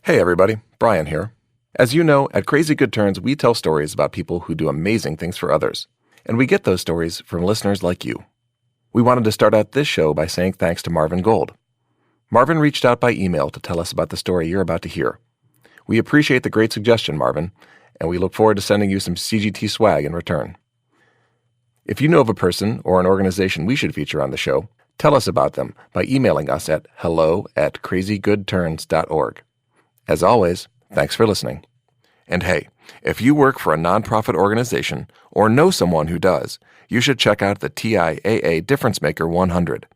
Hey everybody, Brian here. As you know, at Crazy Good Turns, we tell stories about people who do amazing things for others. And we get those stories from listeners like you. We wanted to start out this show by saying thanks to Marvin Gold. Marvin reached out by email to tell us about the story you're about to hear. We appreciate the great suggestion, Marvin, and we look forward to sending you some CGT swag in return. If you know of a person or an organization we should feature on the show, tell us about them by emailing us at hello@crazygoodturns.org. As always, thanks for listening. And hey, if you work for a nonprofit organization or know someone who does, you should check out the TIAA Difference Maker 100.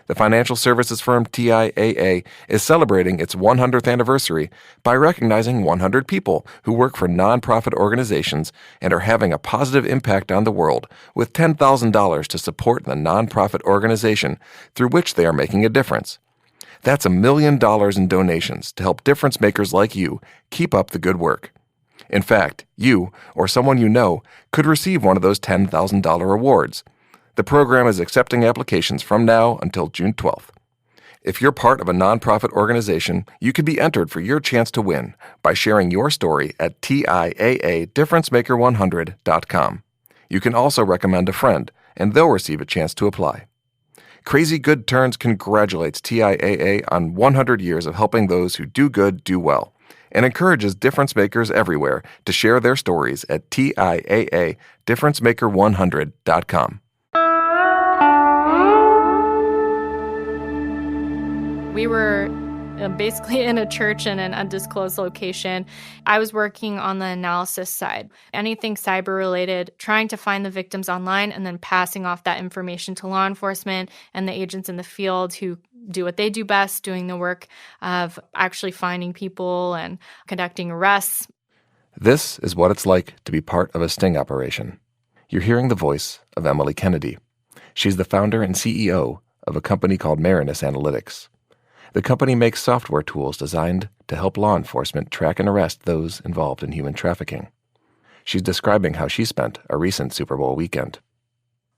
The financial services firm TIAA is celebrating its 100th anniversary by recognizing 100 people who work for nonprofit organizations and are having a positive impact on the world with $10,000 to support the nonprofit organization through which they are making a difference. That's $1 million in donations to help difference makers like you keep up the good work. In fact, you, or someone you know, could receive one of those $10,000 awards. The program is accepting applications from now until June 12th. If you're part of a nonprofit organization, you could be entered for your chance to win by sharing your story at TIAADifferenceMaker100.com. You can also recommend a friend, and they'll receive a chance to apply. Crazy Good Turns congratulates TIAA on 100 years of helping those who do good do well, and encourages difference makers everywhere to share their stories at TIAADifferenceMaker100.com. We were basically in a church in an undisclosed location. I was working on the analysis side, anything cyber related, trying to find the victims online and then passing off that information to law enforcement and the agents in the field who do what they do best, doing the work of actually finding people and conducting arrests. This is what it's like to be part of a sting operation. You're hearing the voice of Emily Kennedy. She's the founder and CEO of a company called Marinus Analytics. The company makes software tools designed to help law enforcement track and arrest those involved in human trafficking. She's describing how she spent a recent Super Bowl weekend.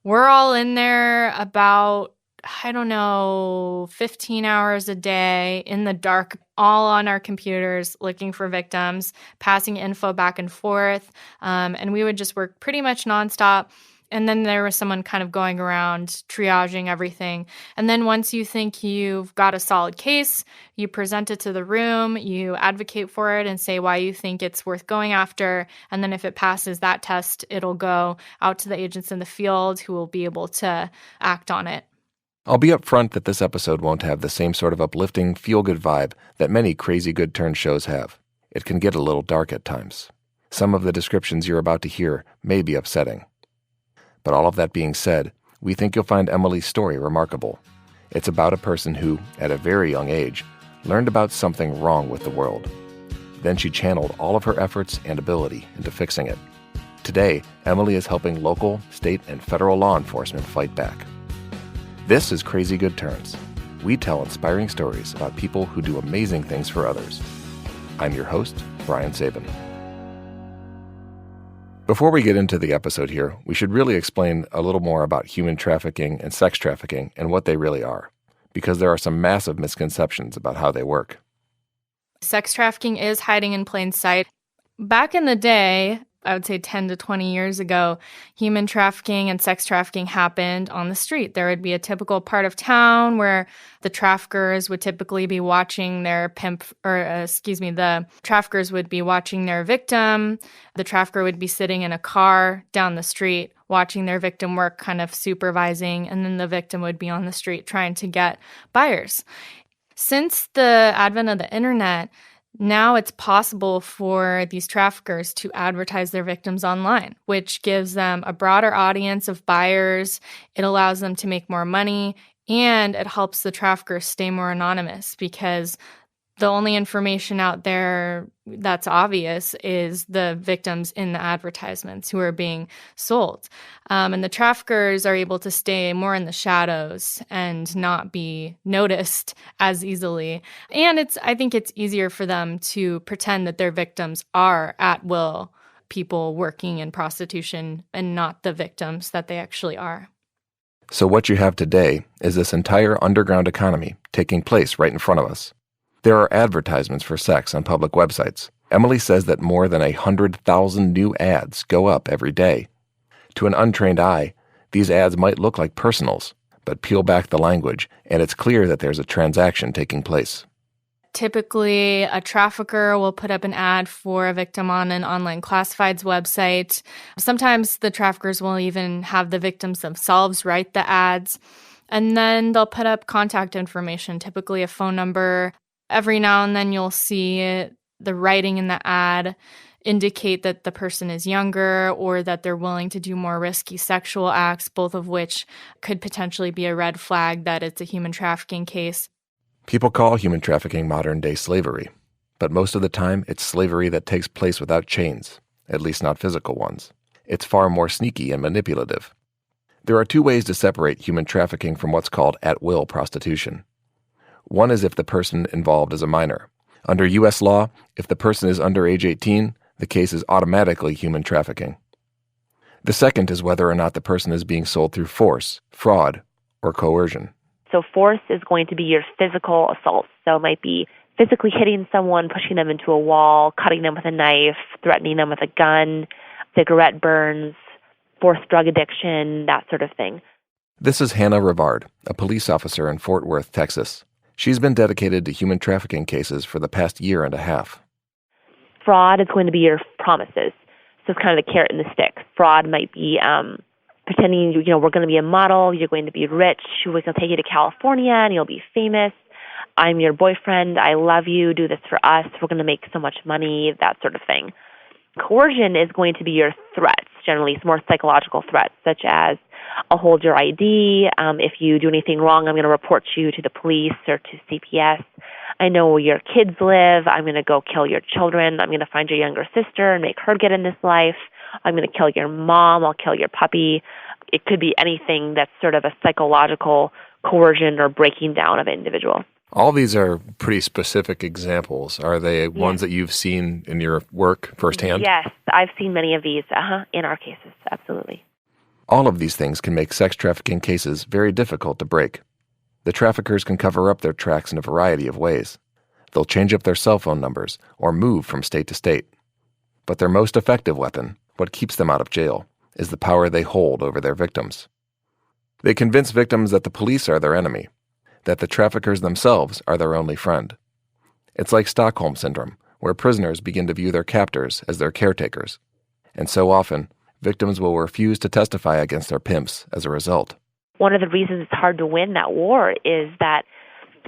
We're all in there about, 15 hours a day in the dark, all on our computers, looking for victims, passing info back and forth. And we would just work pretty much nonstop. And then there was someone kind of going around triaging everything. And then once you think you've got a solid case, you present it to the room, you advocate for it and say why you think it's worth going after. And then if it passes that test, it'll go out to the agents in the field who will be able to act on it. I'll be upfront that this episode won't have the same sort of uplifting, feel-good vibe that many Crazy Good Turn shows have. It can get a little dark at times. Some of the descriptions you're about to hear may be upsetting. But all of that being said, we think you'll find Emily's story remarkable. It's about a person who, at a very young age, learned about something wrong with the world. Then she channeled all of her efforts and ability into fixing it. Today, Emily is helping local, state, and federal law enforcement fight back. This is Crazy Good Turns. We tell inspiring stories about people who do amazing things for others. I'm your host, Brian Sabin. Before we get into the episode here, we should really explain a little more about human trafficking and sex trafficking and what they really are, because there are some massive misconceptions about how they work. Sex trafficking is hiding in plain sight. Back in the day, I would say 10 to 20 years ago, human trafficking and sex trafficking happened on the street. There would be a typical part of town where the traffickers would typically be watching their the traffickers would be watching their victim. The trafficker would be sitting in a car down the street watching their victim work, kind of supervising, and then the victim would be on the street trying to get buyers. Since the advent of the internet, now it's possible for these traffickers to advertise their victims online, which gives them a broader audience of buyers. It allows them to make more money, and it helps the traffickers stay more anonymous because the only information out there that's obvious is the victims in the advertisements who are being sold. And the traffickers are able to stay more in the shadows and not be noticed as easily. And I think it's easier for them to pretend that their victims are at will people working in prostitution and not the victims that they actually are. So what you have today is this entire underground economy taking place right in front of us. There are advertisements for sex on public websites. Emily says that more than 100,000 new ads go up every day. To an untrained eye, these ads might look like personals, but peel back the language, and it's clear that there's a transaction taking place. Typically, a trafficker will put up an ad for a victim on an online classifieds website. Sometimes the traffickers will even have the victims themselves write the ads. And then they'll put up contact information, typically a phone number. Every now and then you'll see the writing in the ad indicate that the person is younger or that they're willing to do more risky sexual acts, both of which could potentially be a red flag that it's a human trafficking case. People call human trafficking modern-day slavery, but most of the time it's slavery that takes place without chains, at least not physical ones. It's far more sneaky and manipulative. There are two ways to separate human trafficking from what's called at-will prostitution. One is if the person involved is a minor. Under U.S. law, if the person is under age 18, the case is automatically human trafficking. The second is whether or not the person is being sold through force, fraud, or coercion. So force is going to be your physical assault. So it might be physically hitting someone, pushing them into a wall, cutting them with a knife, threatening them with a gun, cigarette burns, forced drug addiction, that sort of thing. This is Hannah Rivard, a police officer in Fort Worth, Texas. She's been dedicated to human trafficking cases for the past year and a half. Fraud is going to be your promises. So it's kind of the carrot and the stick. Fraud might be pretending, we're going to be a model, you're going to be rich, we can take you to California and you'll be famous. I'm your boyfriend, I love you, do this for us, we're going to make so much money, that sort of thing. Coercion is going to be your threats, generally. It's more psychological threats, such as, I'll hold your ID. If you do anything wrong, I'm going to report you to the police or to CPS. I know where your kids live. I'm going to go kill your children. I'm going to find your younger sister and make her get in this life. I'm going to kill your mom. I'll kill your puppy. It could be anything that's sort of a psychological coercion or breaking down of an individual. All these are pretty specific examples. Are they ones that you've seen in your work firsthand? Yes, I've seen many of these in our cases, absolutely. All of these things can make sex trafficking cases very difficult to break. The traffickers can cover up their tracks in a variety of ways. They'll change up their cell phone numbers or move from state to state. But their most effective weapon, what keeps them out of jail, is the power they hold over their victims. They convince victims that the police are their enemy, that the traffickers themselves are their only friend. It's like Stockholm Syndrome, where prisoners begin to view their captors as their caretakers. And so often, victims will refuse to testify against their pimps as a result. One of the reasons it's hard to win that war is that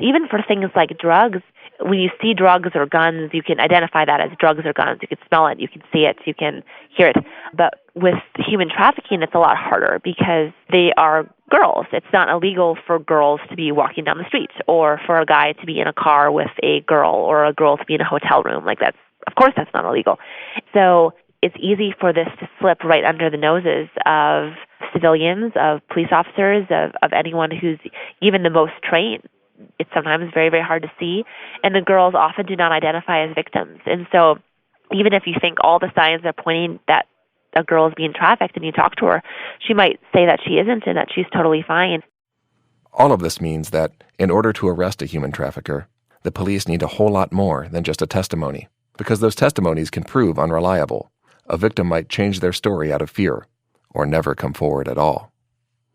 even for things like drugs, when you see drugs or guns, you can identify that as drugs or guns. You can smell it, you can see it, you can hear it. But with human trafficking, it's a lot harder because they are girls. It's not illegal for girls to be walking down the street or for a guy to be in a car with a girl or a girl to be in a hotel room. Of course that's not illegal. So it's easy for this to slip right under the noses of civilians, of police officers, of anyone who's even the most trained. It's sometimes very, very hard to see, and the girls often do not identify as victims. And so even if you think all the signs are pointing that a girl is being trafficked and you talk to her, she might say that she isn't and that she's totally fine. All of this means that in order to arrest a human trafficker, the police need a whole lot more than just a testimony, because those testimonies can prove unreliable. A victim might change their story out of fear or never come forward at all.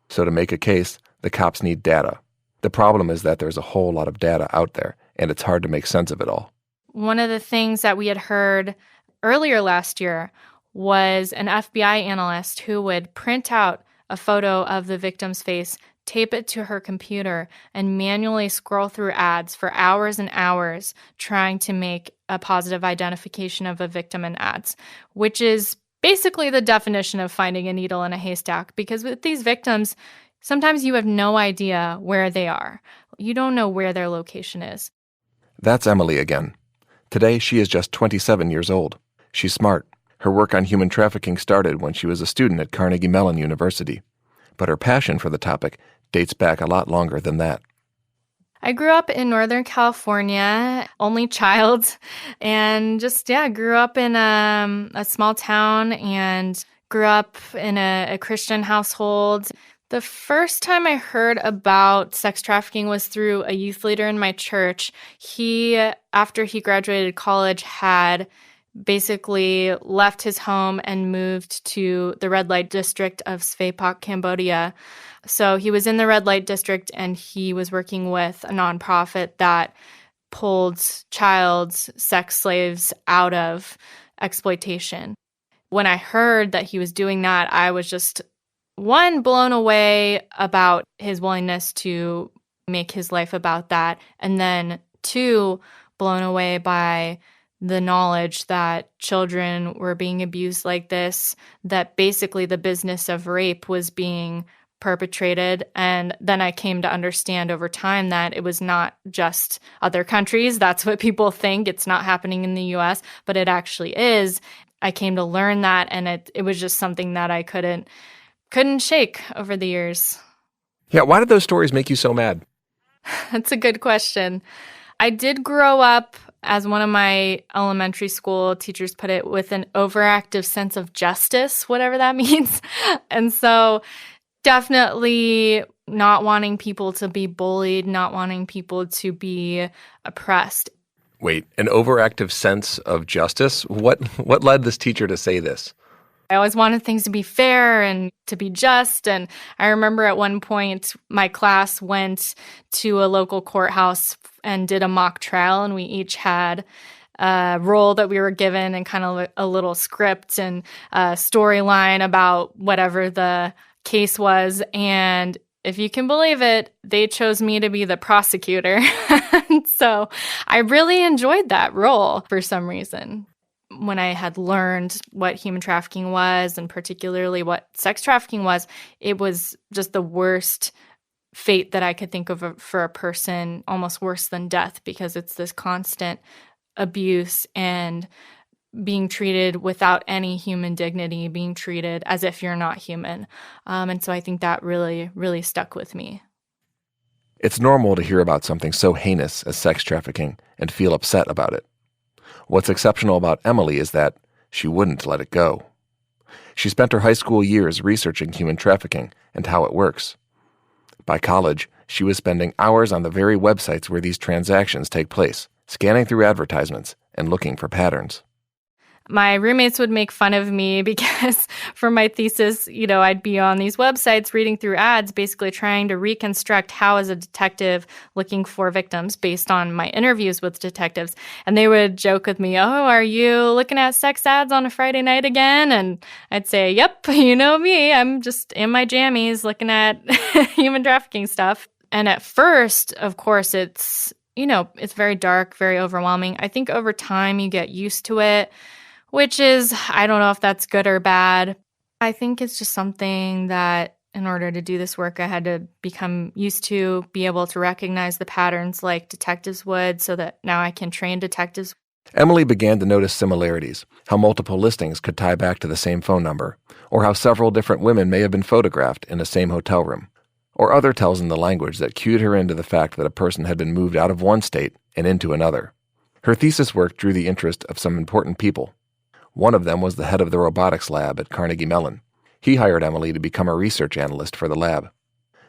So to make a case, the cops need data. The problem is that there's a whole lot of data out there, and it's hard to make sense of it all. One of the things that we had heard earlier last year was an FBI analyst who would print out a photo of the victim's face, tape it to her computer, and manually scroll through ads for hours and hours trying to make a positive identification of a victim in ads, which is basically the definition of finding a needle in a haystack, because with these victims, sometimes you have no idea where they are. You don't know where their location is. That's Emily again. Today, she is just 27 years old. She's smart. Her work on human trafficking started when she was a student at Carnegie Mellon University. But her passion for the topic dates back a lot longer than that. I grew up in Northern California, only child, and grew up in a small town and grew up in a Christian household. The first time I heard about sex trafficking was through a youth leader in my church. He, after he graduated college, had basically left his home and moved to the red light district of Svepak, Cambodia. So he was in the red light district and he was working with a nonprofit that pulled child sex slaves out of exploitation. When I heard that he was doing that, I was just, one, blown away about his willingness to make his life about that. And then two, blown away by the knowledge that children were being abused like this, that basically the business of rape was being perpetrated. And then I came to understand over time that it was not just other countries. That's what people think. It's not happening in the US, but it actually is. I came to learn that, and it was just something that I couldn't shake over the years. Yeah, why did those stories make you so mad? That's a good question. I did grow up, as one of my elementary school teachers put it, with an overactive sense of justice, whatever that means. And so definitely not wanting people to be bullied, not wanting people to be oppressed. Wait, an overactive sense of justice? What led this teacher to say this? I always wanted things to be fair and to be just. And I remember at one point, my class went to a local courthouse and did a mock trial, and we each had a role that we were given and kind of a little script and a storyline about whatever the case was. And if you can believe it, they chose me to be the prosecutor. So I really enjoyed that role for some reason. When I had learned what human trafficking was, and particularly what sex trafficking was, it was just the worst fate that I could think of for a person, almost worse than death, because it's this constant abuse and being treated without any human dignity, being treated as if you're not human. And so I think that really, really stuck with me. It's normal to hear about something so heinous as sex trafficking and feel upset about it. What's exceptional about Emily is that she wouldn't let it go. She spent her high school years researching human trafficking and how it works. By college, she was spending hours on the very websites where these transactions take place, scanning through advertisements and looking for patterns. My roommates would make fun of me because for my thesis, I'd be on these websites reading through ads, basically trying to reconstruct how is a detective looking for victims based on my interviews with detectives. And they would joke with me, "Oh, are you looking at sex ads on a Friday night again?" And I'd say, "Yep, you know me. I'm just in my jammies looking at human trafficking stuff." And at first, of course, it's very dark, very overwhelming. I think over time you get used to it, which is, I don't know if that's good or bad. I think it's just something that in order to do this work, I had to become used to, be able to recognize the patterns like detectives would, so that now I can train detectives. Emily began to notice similarities, how multiple listings could tie back to the same phone number, or how several different women may have been photographed in the same hotel room, or other tells in the language that cued her into the fact that a person had been moved out of one state and into another. Her thesis work drew the interest of some important people. One of them was the head of the robotics lab at Carnegie Mellon. He hired Emily to become a research analyst for the lab.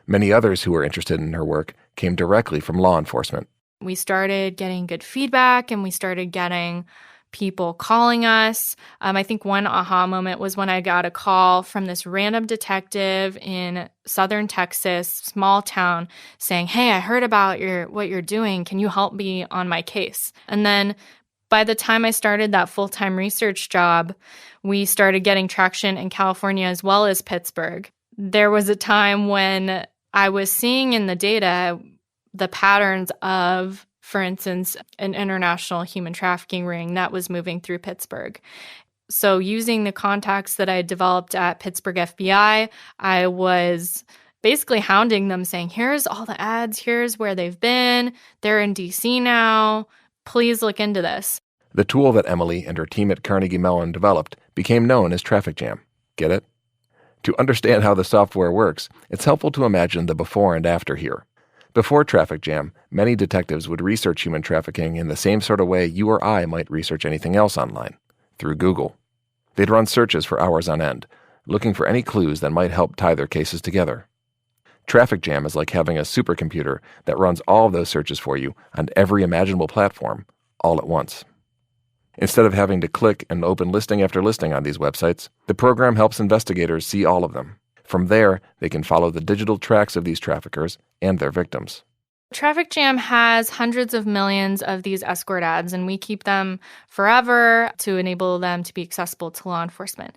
Many others who were interested in her work came directly from law enforcement. We started getting good feedback, and we started getting people calling us. I think one aha moment was when I got a call from this random detective in southern Texas, small town, saying, "Hey, I heard about what you're doing. Can you help me on my case?" And then by the time I started that full-time research job, we started getting traction in California as well as Pittsburgh. There was a time when I was seeing in the data the patterns of, for instance, an international human trafficking ring that was moving through Pittsburgh. So using the contacts that I had developed at Pittsburgh FBI, I was basically hounding them saying, "Here's all the ads, here's where they've been, they're in DC now, please look into this." The tool that Emily and her team at Carnegie Mellon developed became known as Traffic Jam. Get it? To understand how the software works, it's helpful to imagine the before and after here. Before Traffic Jam, many detectives would research human trafficking in the same sort of way you or I might research anything else online, through Google. They'd run searches for hours on end, looking for any clues that might help tie their cases together. Traffic Jam is like having a supercomputer that runs all of those searches for you on every imaginable platform, all at once. Instead of having to click and open listing after listing on these websites, the program helps investigators see all of them. From there, they can follow the digital tracks of these traffickers and their victims. Traffic Jam has hundreds of millions of these escort ads, and we keep them forever to enable them to be accessible to law enforcement.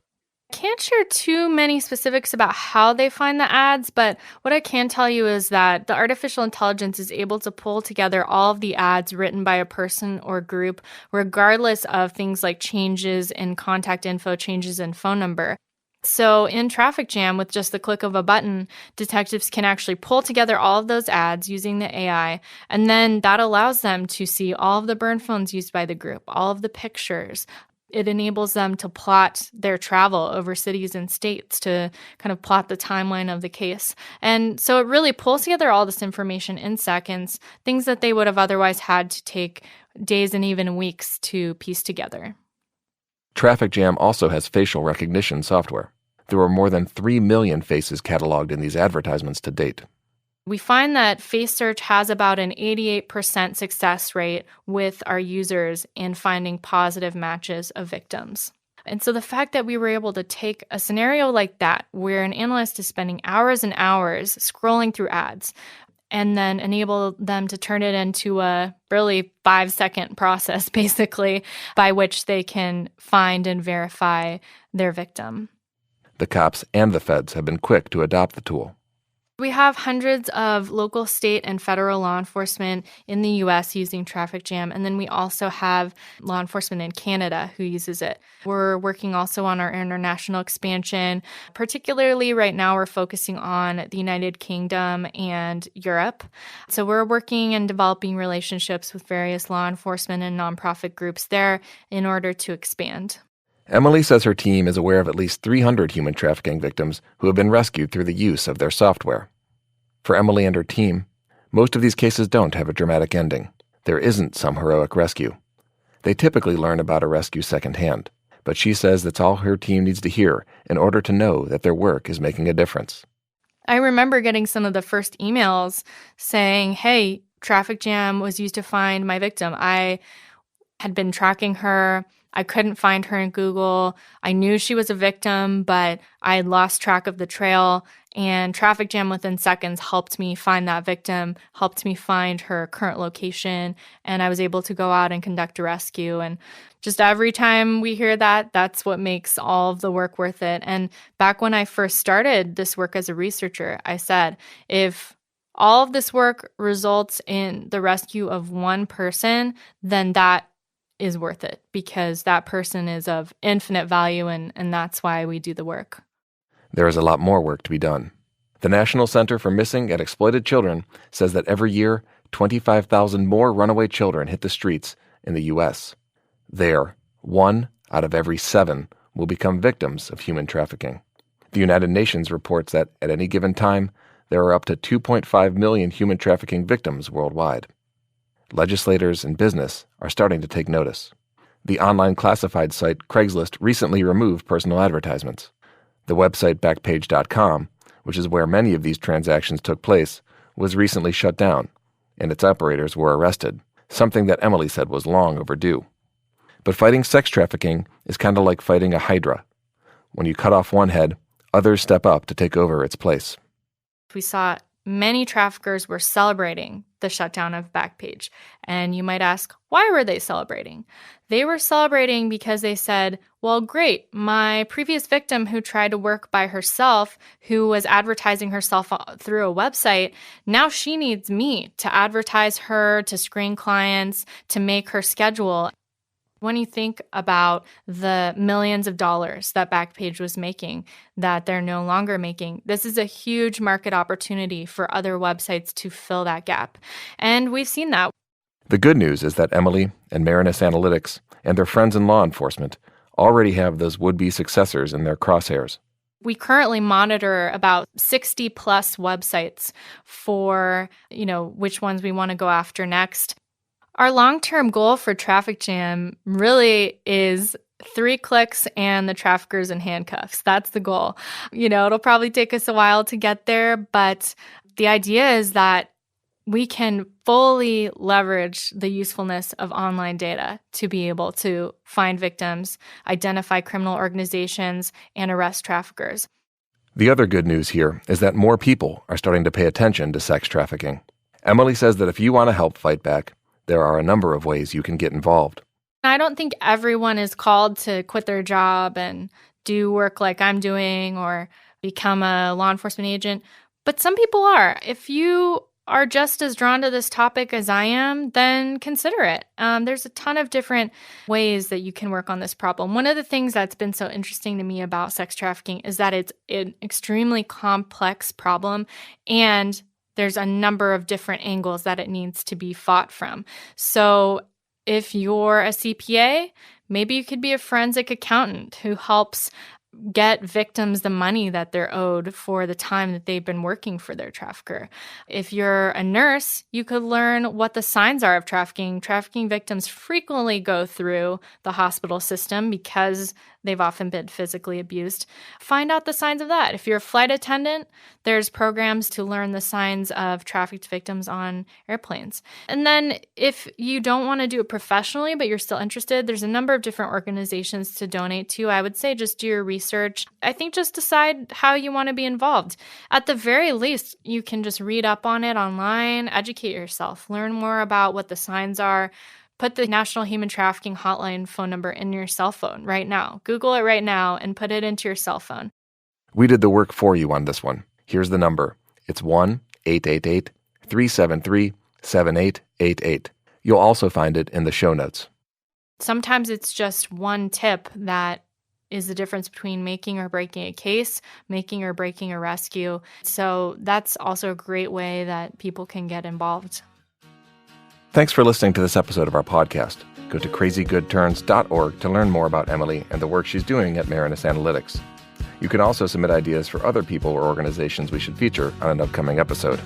I can't share too many specifics about how they find the ads, but what I can tell you is that the artificial intelligence is able to pull together all of the ads written by a person or group, regardless of things like changes in contact info, changes in phone number. So in Traffic Jam, with just the click of a button, detectives can actually pull together all of those ads using the AI, and then that allows them to see all of the burn phones used by the group, all of the pictures. It enables them to plot their travel over cities and states, to kind of plot the timeline of the case. And so it really pulls together all this information in seconds, things that they would have otherwise had to take days and even weeks to piece together. Traffic Jam also has facial recognition software. There were more than 3 million faces cataloged in these advertisements to date. We find that face search has about an 88% success rate with our users in finding positive matches of victims. And so the fact that we were able to take a scenario like that, where an analyst is spending hours and hours scrolling through ads, and then enable them to turn it into a really 5-second process, basically, by which they can find and verify their victim. The cops and the feds have been quick to adopt the tool. We have hundreds of local, state, and federal law enforcement in the U.S. using Traffic Jam, and then we also have law enforcement in Canada who uses it. We're working also on our international expansion. Particularly right now, we're focusing on the United Kingdom and Europe. So we're working and developing relationships with various law enforcement and nonprofit groups there in order to expand. Emily says her team is aware of at least 300 human trafficking victims who have been rescued through the use of their software. For Emily and her team, most of these cases don't have a dramatic ending. There isn't some heroic rescue. They typically learn about a rescue secondhand, but she says that's all her team needs to hear in order to know that their work is making a difference. I remember getting some of the first emails saying, hey, Traffic Jam was used to find my victim. I had been tracking her. I couldn't find her in Google. I knew she was a victim, but I had lost track of the trail. And Traffic Jam within seconds helped me find that victim, helped me find her current location, and I was able to go out and conduct a rescue. And just every time we hear that, that's what makes all of the work worth it. And back when I first started this work as a researcher, I said, if all of this work results in the rescue of one person, then that is worth it, because that person is of infinite value, and that's why we do the work. There is a lot more work to be done. The National Center for Missing and Exploited Children says that every year, 25,000 more runaway children hit the streets in the U.S. There, 1 out of every 7 will become victims of human trafficking. The United Nations reports that at any given time, there are up to 2.5 million human trafficking victims worldwide. Legislators and business are starting to take notice. The online classified site Craigslist recently removed personal advertisements. The website Backpage.com, which is where many of these transactions took place, was recently shut down, and its operators were arrested, something that Emily said was long overdue. But fighting sex trafficking is kind of like fighting a hydra. When you cut off one head, others step up to take over its place. We saw many traffickers were celebrating the shutdown of Backpage. And you might ask, why were they celebrating? They were celebrating because they said, well, great, my previous victim who tried to work by herself, who was advertising herself through a website, now she needs me to advertise her, to screen clients, to make her schedule. When you think about the millions of dollars that Backpage was making, that they're no longer making, this is a huge market opportunity for other websites to fill that gap. And we've seen that. The good news is that Emily and Marinus Analytics and their friends in law enforcement already have those would-be successors in their crosshairs. We currently monitor about 60 plus websites for, which ones we want to go after next. Our long-term goal for Traffic Jam really is 3 clicks and the traffickers in handcuffs. That's the goal. It'll probably take us a while to get there, but the idea is that we can fully leverage the usefulness of online data to be able to find victims, identify criminal organizations, and arrest traffickers. The other good news here is that more people are starting to pay attention to sex trafficking. Emily says that if you want to help fight back, there are a number of ways you can get involved. I don't think everyone is called to quit their job and do work like I'm doing or become a law enforcement agent, but some people are. If you are just as drawn to this topic as I am, then consider it. There's a ton of different ways that you can work on this problem. One of the things that's been so interesting to me about sex trafficking is that it's an extremely complex problem, and there's a number of different angles that it needs to be fought from. So if you're a CPA, maybe you could be a forensic accountant who helps get victims the money that they're owed for the time that they've been working for their trafficker. If you're a nurse, you could learn what the signs are of trafficking. Trafficking victims frequently go through the hospital system because they've often been physically abused. Find out the signs of that. If you're a flight attendant, there's programs to learn the signs of trafficked victims on airplanes. And then if you don't want to do it professionally, but you're still interested, there's a number of different organizations to donate to. I would say just do your research. I think just decide how you want to be involved. At the very least, you can just read up on it online, educate yourself, learn more about what the signs are. Put the National Human Trafficking Hotline phone number in your cell phone right now. Google it right now and put it into your cell phone. We did the work for you on this one. Here's the number. It's 1-888-373-7888. You'll also find it in the show notes. Sometimes it's just one tip that is the difference between making or breaking a case, making or breaking a rescue. So that's also a great way that people can get involved. Thanks for listening to this episode of our podcast. Go to crazygoodturns.org to learn more about Emily and the work she's doing at Marinus Analytics. You can also submit ideas for other people or organizations we should feature on an upcoming episode.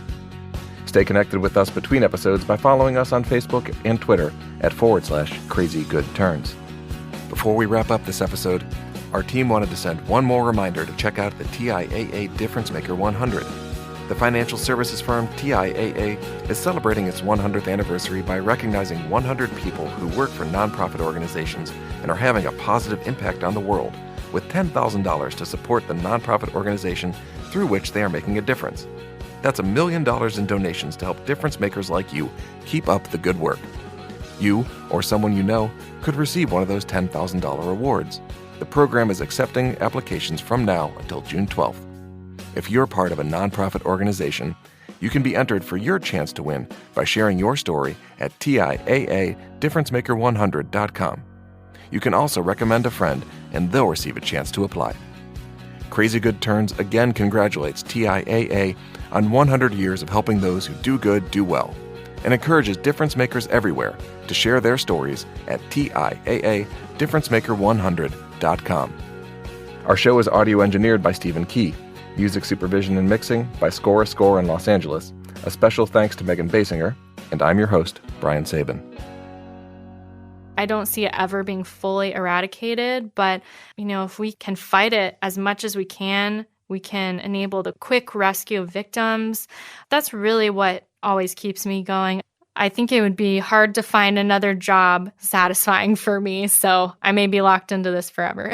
Stay connected with us between episodes by following us on Facebook and Twitter at /crazygoodturns. Before we wrap up this episode, our team wanted to send one more reminder to check out the TIAA Difference Maker 100. The financial services firm TIAA is celebrating its 100th anniversary by recognizing 100 people who work for nonprofit organizations and are having a positive impact on the world, with $10,000 to support the nonprofit organization through which they are making a difference. That's $1 million in donations to help difference makers like you keep up the good work. You, or someone you know, could receive one of those $10,000 awards. The program is accepting applications from now until June 12th. If you're part of a nonprofit organization, you can be entered for your chance to win by sharing your story at TIAADifferenceMaker100.com. You can also recommend a friend, and they'll receive a chance to apply. Crazy Good Turns again congratulates TIAA on 100 years of helping those who do good do well, and encourages difference makers everywhere to share their stories at TIAADifferenceMaker100.com. Our show is audio engineered by Stephen Key. Music supervision and mixing by Score in Los Angeles. A special thanks to Megan Basinger, and I'm your host, Brian Sabin. I don't see it ever being fully eradicated, but if we can fight it as much as we can enable the quick rescue of victims. That's really what always keeps me going. I think it would be hard to find another job satisfying for me, so I may be locked into this forever.